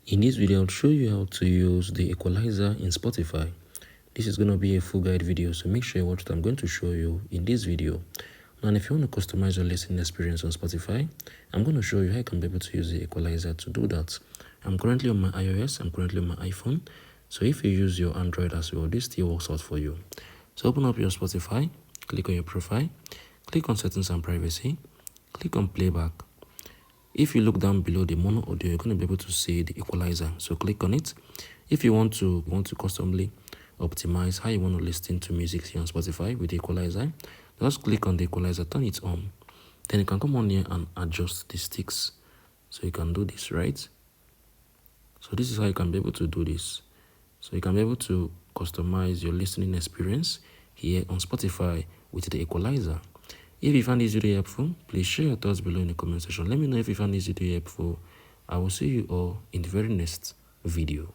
In this video, I'll show you how to use the equalizer in Spotify. This is going to be a full guide video, so make sure you watch what I'm going to show you in this video. And if you want to customize your listening experience on Spotify, I'm going to show you how you can be able to use the equalizer to do that. I'm currently on my iOS, I'm currently on my iPhone. So if you use your Android as well, this still works out for you. So open up your Spotify, click on your profile, click on settings and privacy, click on playback. If you look down below the mono audio, you're going to be able to see the equalizer. So click on it. If you want to customly optimize how you want to listen to music here on Spotify with the equalizer, just click on the equalizer, turn it on. Then you can come on here and adjust the sticks. So you can do this, right? So this is how you can be able to do this. So you can be able to customize your listening experience here on Spotify with the equalizer. If you found this video helpful, please share your thoughts below in the comment section. Let me know if you found this video helpful. I will see you all in the very next video.